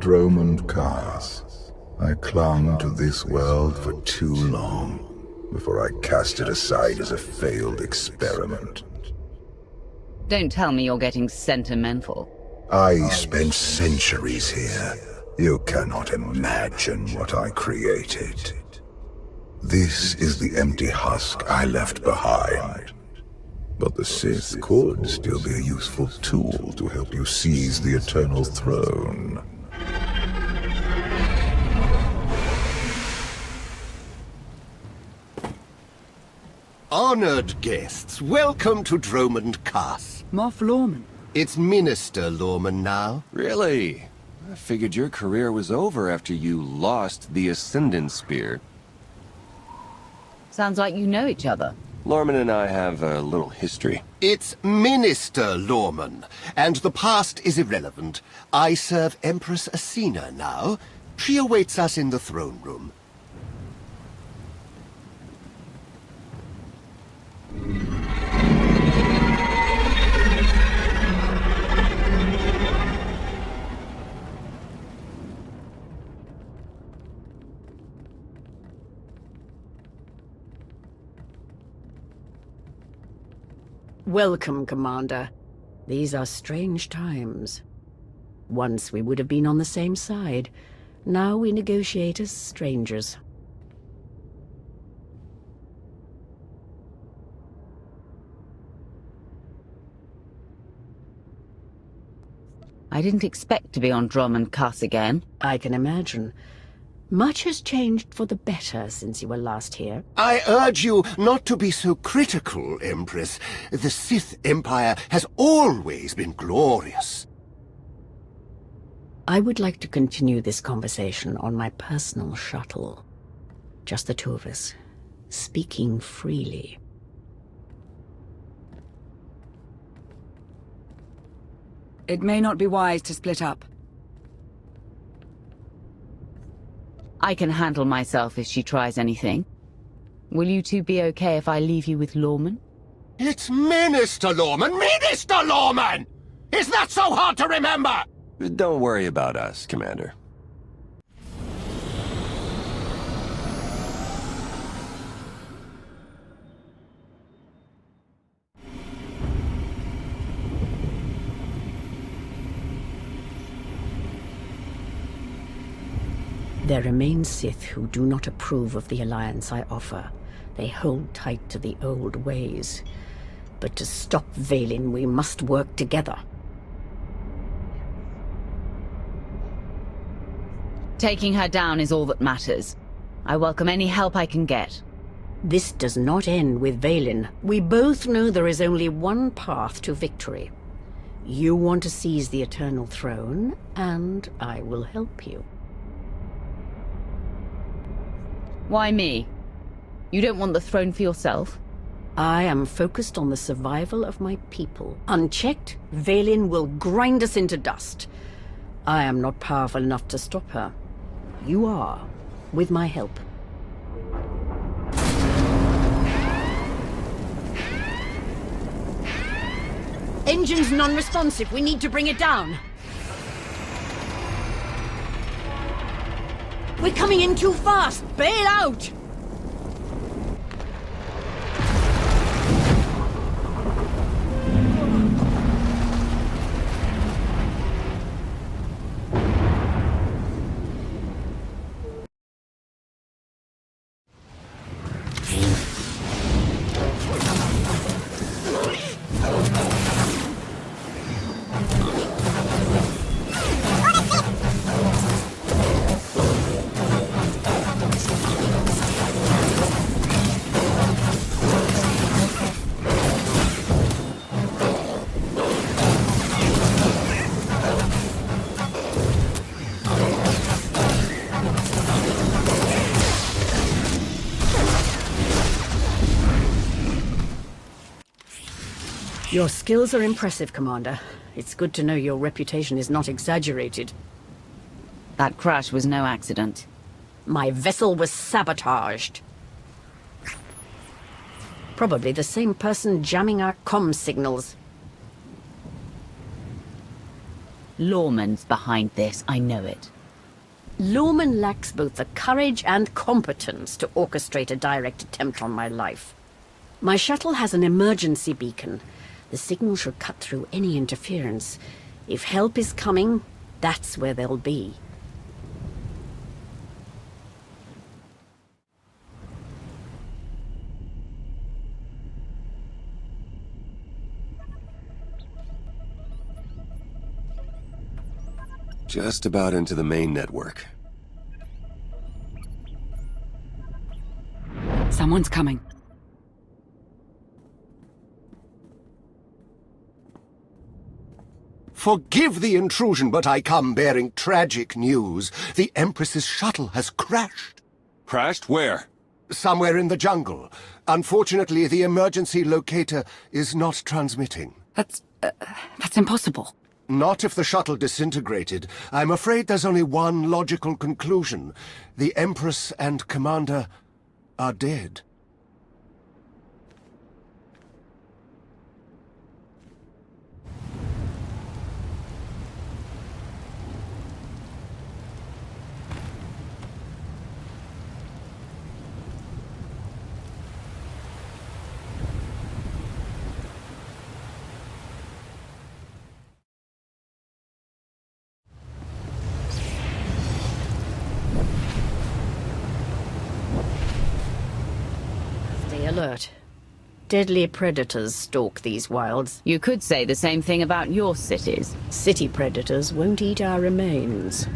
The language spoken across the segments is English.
Dromund Kaas. I clung to this world for too long before I cast it aside as a failed experiment. Don't tell me you're getting sentimental. I spent centuries here. You cannot imagine what I created. This is the empty husk I left behind. But the Sith could still be a useful tool to help you seize the Eternal Throne. Honored guests, welcome to Dromund Kaas. Moff Lorman. It's Minister Lorman now. Really? I figured your career was over after you lost the Ascendant Spear. Sounds like you know each other. Lorman and I have a little history. It's Minister Lorman, and the past is irrelevant. I serve Empress Asina now. She awaits us in the throne room. Welcome, Commander. These are strange times. Once we would have been on the same side. Now we negotiate as strangers. I didn't expect to be on Dromund Kaas again. I can imagine. Much has changed for the better since you were last here. I urge you not to be so critical, Empress. The Sith Empire has always been glorious. I would like to continue this conversation on my personal shuttle. Just the two of us, speaking freely. It may not be wise to split up. I can handle myself if she tries anything. Will you two be okay if I leave you with Lorman? It's Minister Lorman! Minister Lorman! Is that so hard to remember? Don't worry about us, Commander. There remain Sith who do not approve of the alliance I offer. They hold tight to the old ways. But to stop Vaylin, we must work together. Taking her down is all that matters. I welcome any help I can get. This does not end with Vaylin. We both know there is only one path to victory. You want to seize the Eternal Throne, and I will help you. Why me? You don't want the throne for yourself? I am focused on the survival of my people. Unchecked, Vaylin will grind us into dust. I am not powerful enough to stop her. You are, with my help. Engine's non-responsive. We need to bring it down. We're coming in too fast! Bail out! Your skills are impressive, Commander. It's good to know your reputation is not exaggerated. That crash was no accident. My vessel was sabotaged. Probably the same person jamming our comm signals. Lorman's behind this, I know it. Lorman lacks both the courage and competence to orchestrate a direct attempt on my life. My shuttle has an emergency beacon. The signal should cut through any interference. If help is coming, that's where they'll be. Just about into the main network. Someone's coming. Forgive the intrusion, but I come bearing tragic news. The Empress's shuttle has crashed. Crashed where? Somewhere in the jungle. Unfortunately, the emergency locator is not transmitting. That's impossible. Not if the shuttle disintegrated. I'm afraid there's only one logical conclusion. The Empress and Commander are dead. Stay alert. Deadly predators stalk these wilds. You could say the same thing about your cities. City predators won't eat our remains.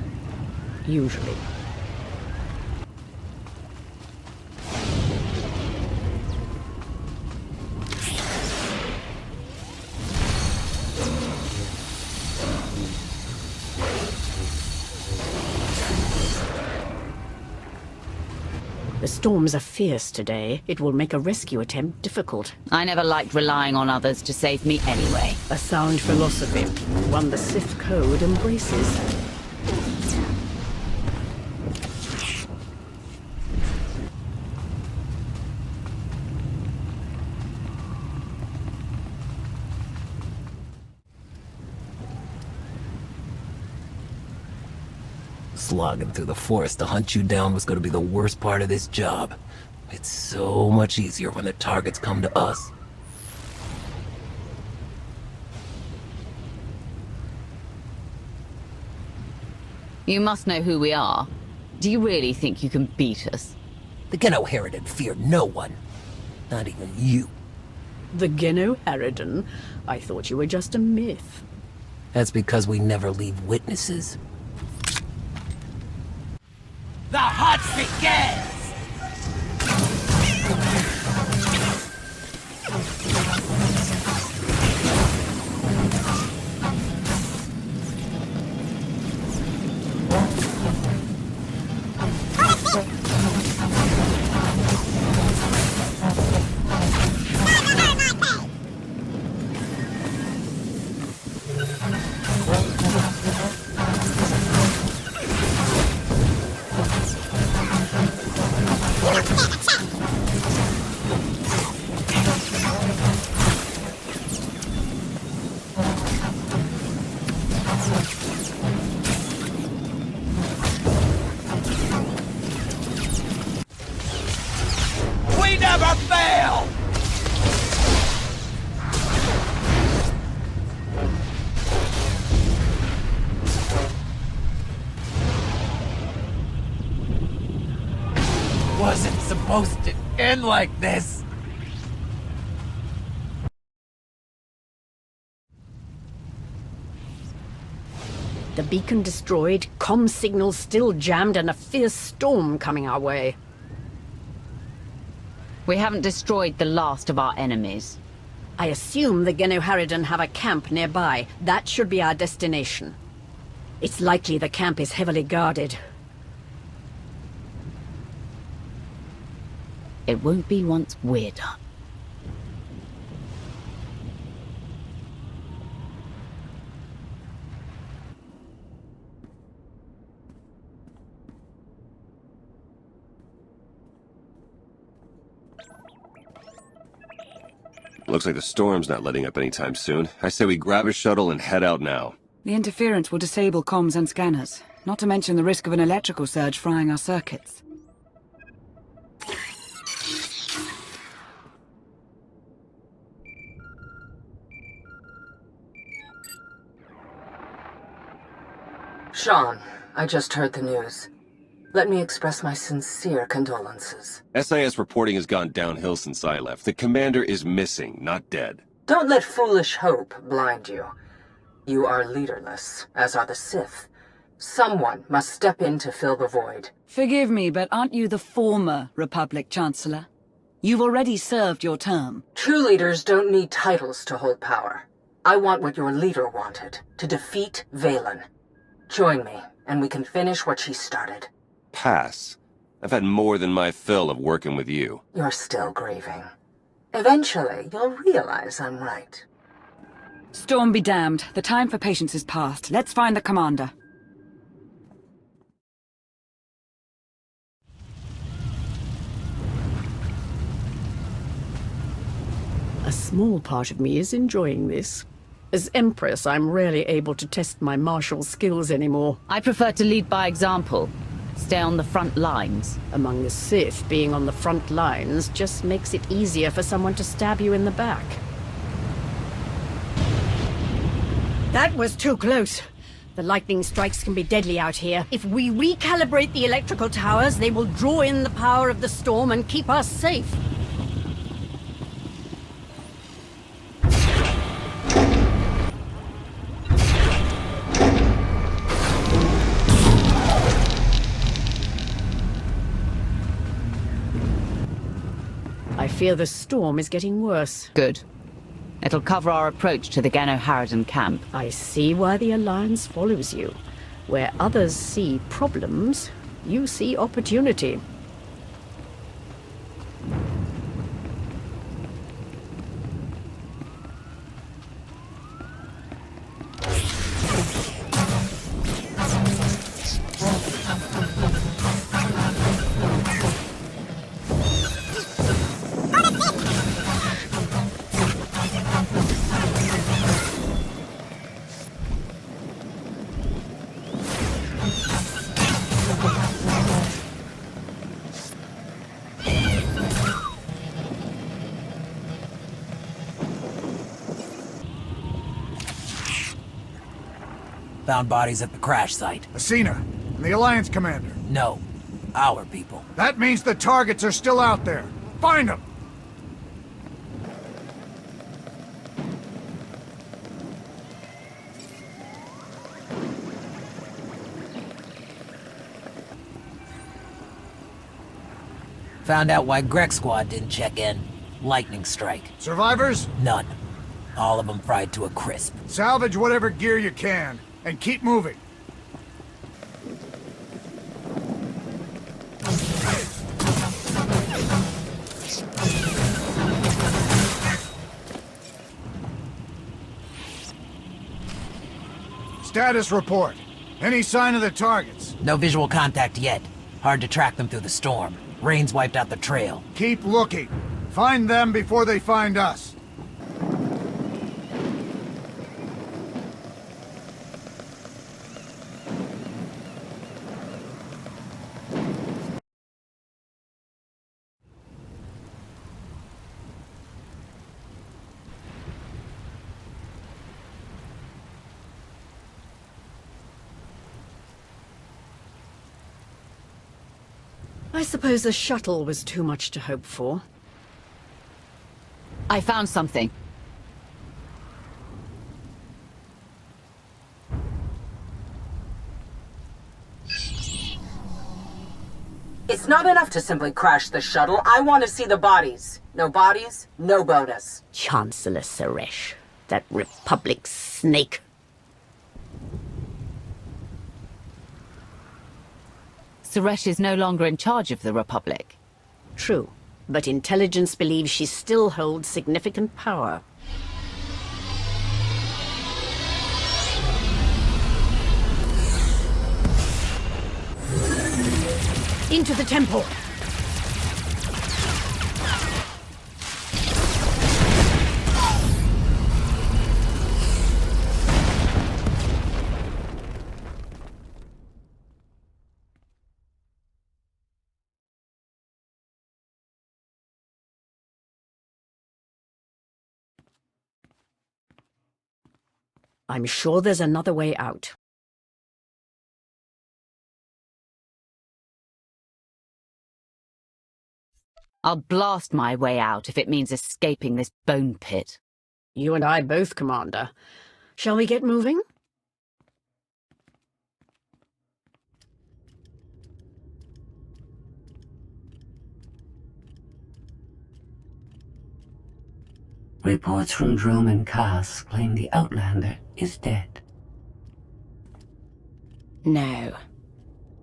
Usually. The storms are fierce today. It will make a rescue attempt difficult. I never liked relying on others to save me anyway. A sound philosophy, one the Sith code embraces. Slogging through the forest to hunt you down was going to be the worst part of this job. It's so much easier when the targets come to us. You must know who we are. Do you really think you can beat us? The Geno Harridan fear no one. Not even you. The Geno Harridan? I thought you were just a myth. That's because we never leave witnesses. The hunt begins! We never fail! Wasn't supposed to end like this. The beacon destroyed, comm signals still jammed, and a fierce storm coming our way. We haven't destroyed the last of our enemies. I assume the Geno Harridan have a camp nearby. That should be our destination. It's likely the camp is heavily guarded. It won't be once we're done. Looks like the storm's not letting up anytime soon. I say we grab a shuttle and head out now. The interference will disable comms and scanners. Not to mention the risk of an electrical surge frying our circuits. Sean, I just heard the news. Let me express my sincere condolences. SIS reporting has gone downhill since I left. The commander is missing, not dead. Don't let foolish hope blind you. You are leaderless, as are the Sith. Someone must step in to fill the void. Forgive me, but aren't you the former Republic Chancellor? You've already served your term. True leaders don't need titles to hold power. I want what your leader wanted, to defeat Valen. Join me, and we can finish what she started. Pass. I've had more than my fill of working with you. You're still grieving. Eventually, you'll realize I'm right. Storm be damned. The time for patience is past. Let's find the commander. A small part of me is enjoying this. As Empress, I'm rarely able to test my martial skills anymore. I prefer to lead by example. Stay on the front lines. Among the Sith, being on the front lines just makes it easier for someone to stab you in the back. That was too close. The lightning strikes can be deadly out here. If we recalibrate the electrical towers, they will draw in the power of the storm and keep us safe. I fear the storm is getting worse. Good. It'll cover our approach to the Gano-Harridan camp. I see why the Alliance follows you. Where others see problems, you see opportunity. Found bodies at the crash site. Asina, and the Alliance commander. No, our people. That means the targets are still out there. Find them! Found out why Greg Squad didn't check in. Lightning strike. Survivors? None. All of them fried to a crisp. Salvage whatever gear you can, and keep moving. Status report. Any sign of the targets? No visual contact yet. Hard to track them through the storm. Rain's wiped out the trail. Keep looking. Find them before they find us. I suppose the shuttle was too much to hope for. I found something. It's not enough to simply crash the shuttle. I want to see the bodies. No bodies, no bonus. Chancellor Suresh, that Republic snake. Suresh is no longer in charge of the Republic. True, but intelligence believes she still holds significant power. Into the temple! I'm sure there's another way out. I'll blast my way out if it means escaping this bone pit. You and I both, Commander. Shall we get moving? Reports from Drome and Cass claim the Outlander is dead. No.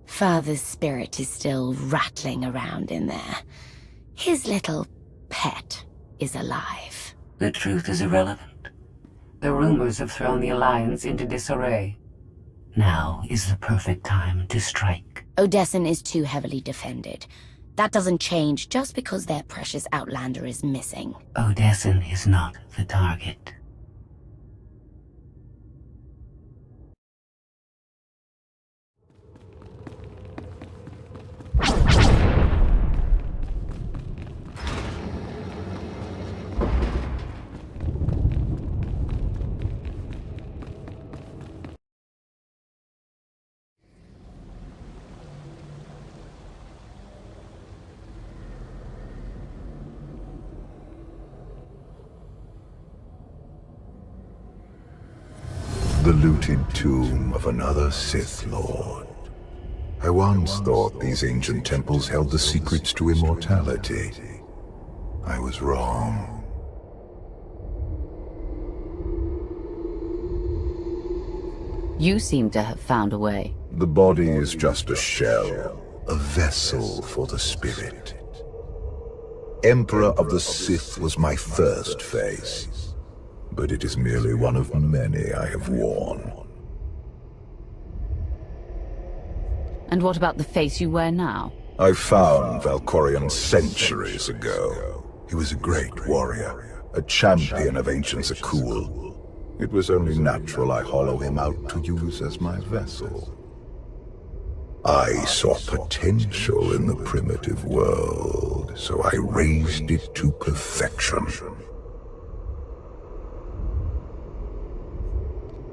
Father's spirit is still rattling around in there. His little pet is alive. The truth is irrelevant. The rumors have thrown the Alliance into disarray. Now is the perfect time to strike. Odessen is too heavily defended. That doesn't change just because their precious Outlander is missing. Odessen is not the target. The looted tomb of another Sith Lord. I once thought these ancient temples held the secrets to immortality. I was wrong. You seem to have found a way. The body is just a shell, a vessel for the spirit. Emperor of the Sith was my first face, but it is merely one of many I have worn. And what about the face you wear now? I found Valkorion centuries ago. He was a great warrior, a champion of ancient Zakul. It was only natural I hollow him out to use as my vessel. I saw potential in the primitive world, so I raised it to perfection.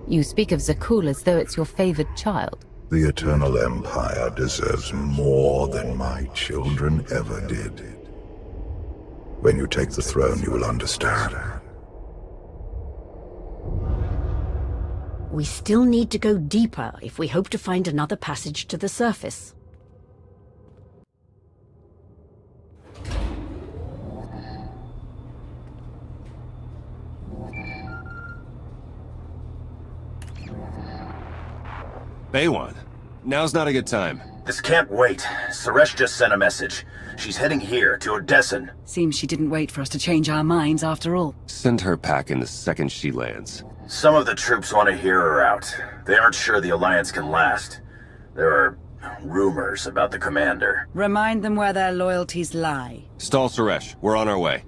You speak of Zakul as though it's your favored child. The Eternal Empire deserves more than my children ever did. When you take the throne, you will understand. We still need to go deeper if we hope to find another passage to the surface. Baywan, now's not a good time. This can't wait. Suresh just sent a message. She's heading here, to Odessen. Seems she didn't wait for us to change our minds after all. Send her packing the second she lands. Some of the troops want to hear her out. They aren't sure the Alliance can last. There are rumors about the commander. Remind them where their loyalties lie. Stall Suresh, we're on our way.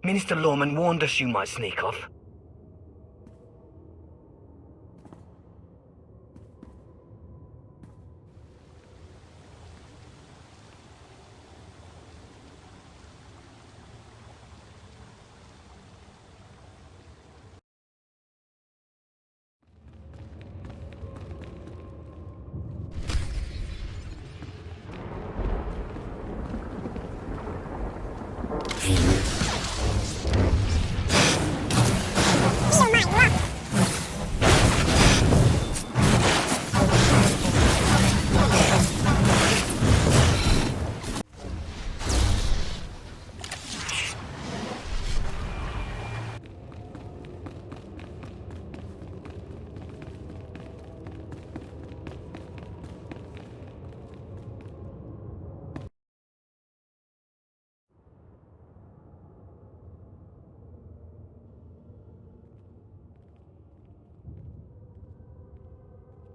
Minister Lorman warned us you might sneak off.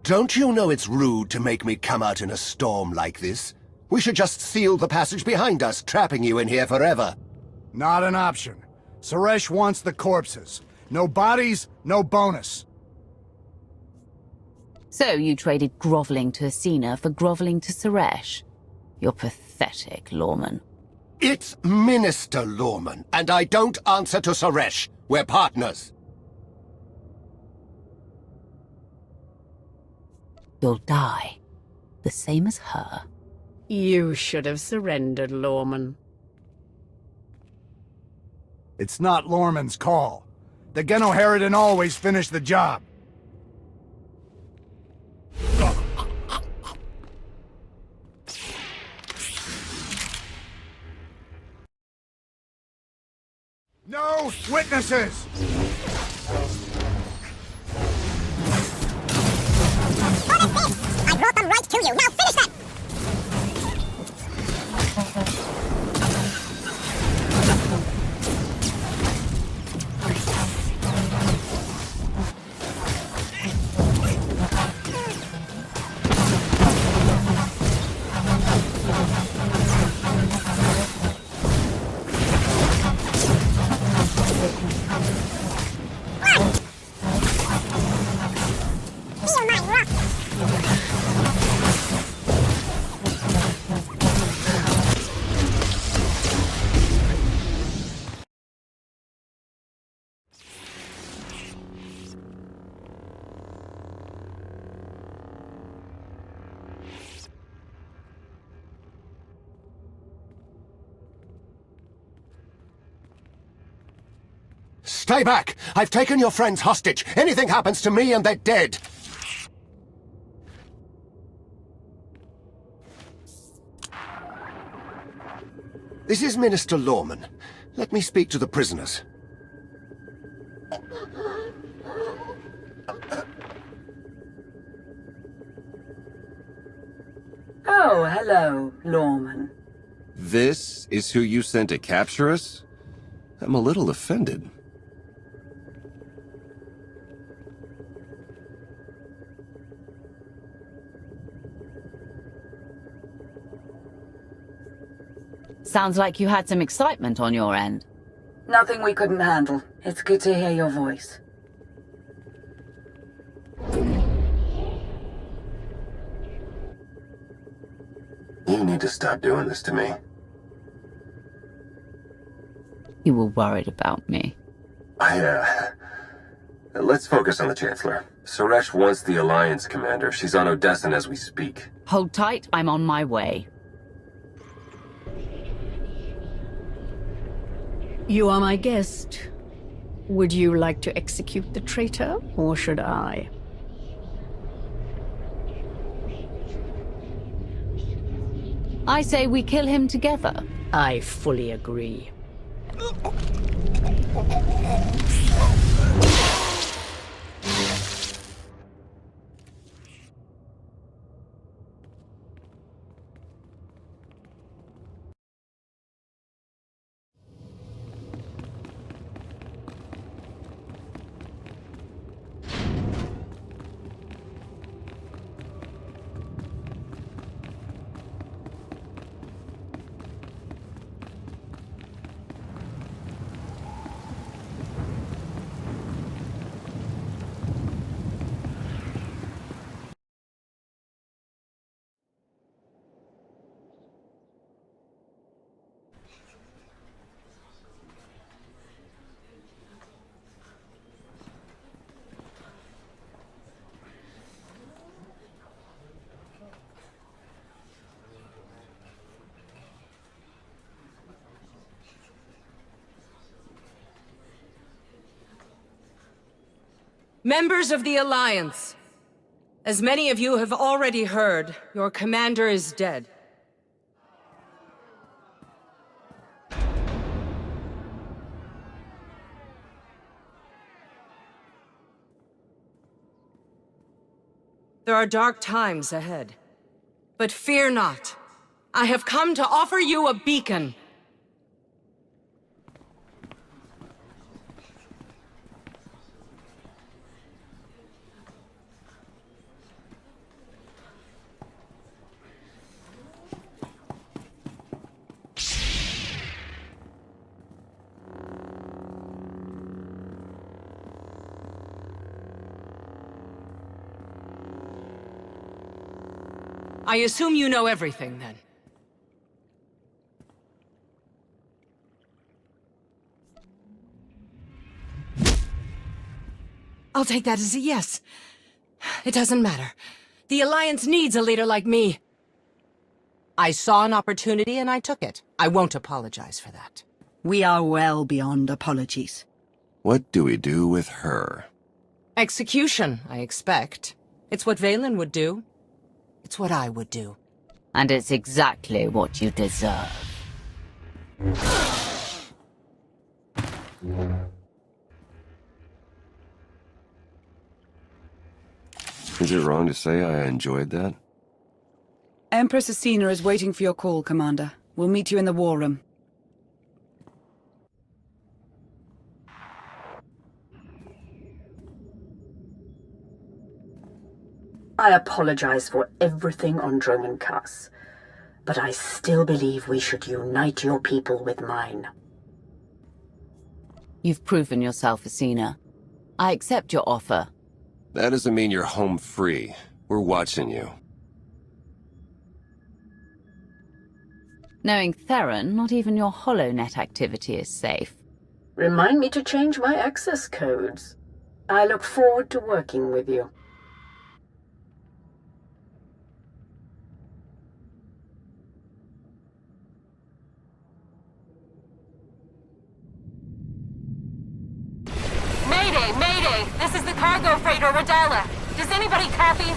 Don't you know it's rude to make me come out in a storm like this? We should just seal the passage behind us, trapping you in here forever. Not an option. Suresh wants the corpses. No bodies, no bonus. So you traded groveling to Asina for groveling to Suresh? You're pathetic, Lawman. It's Minister Lawman, and I don't answer to Suresh. We're partners. You'll die. The same as her. You should have surrendered, Lawman. It's not Lorman's call. The Genoheridin always finish the job. No witnesses! I brought them right to you. Now finish them! Feel my rock! Stay back! I've taken your friends hostage. Anything happens to me and they're dead. This is Minister Lawman. Let me speak to the prisoners. Oh, hello, Lawman. This is who you sent to capture us? I'm a little offended. Sounds like you had some excitement on your end. Nothing we couldn't handle. It's good to hear your voice. You need to stop doing this to me. You were worried about me. Let's focus on the Chancellor. Suresh wants the Alliance commander. She's on Odessan as we speak. Hold tight, I'm on my way. You are my guest. Would you like to execute the traitor, or should I? I say we kill him together. I fully agree. Members of the Alliance, as many of you have already heard, your commander is dead. There are dark times ahead. But fear not. I have come to offer you a beacon. I assume you know everything, then. I'll take that as a yes. It doesn't matter. The Alliance needs a leader like me. I saw an opportunity and I took it. I won't apologize for that. We are well beyond apologies. What do we do with her? Execution, I expect. It's what Valen would do. It's what I would do. And it's exactly what you deserve. Is it wrong to say I enjoyed that? Empress Asina is waiting for your call, Commander. We'll meet you in the war room. I apologize for everything on Droman Kaas, but I still believe we should unite your people with mine. You've proven yourself, Asina. I accept your offer. That doesn't mean you're home free. We're watching you. Knowing Theron, not even your HoloNet activity is safe. Remind me to change my access codes. I look forward to working with you. Mayday! Mayday! This is the cargo freighter Radala. Does anybody copy?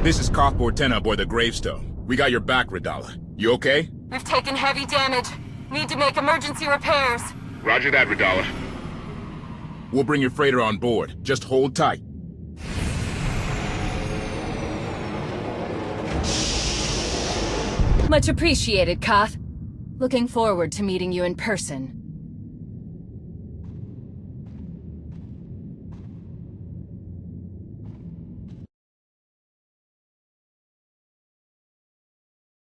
This is Kothbor 10 aboard the Gravestone. We got your back, Radala. You okay? We've taken heavy damage. Need to make emergency repairs. Roger that, Radala. We'll bring your freighter on board. Just hold tight. Much appreciated, Koth. Looking forward to meeting you in person.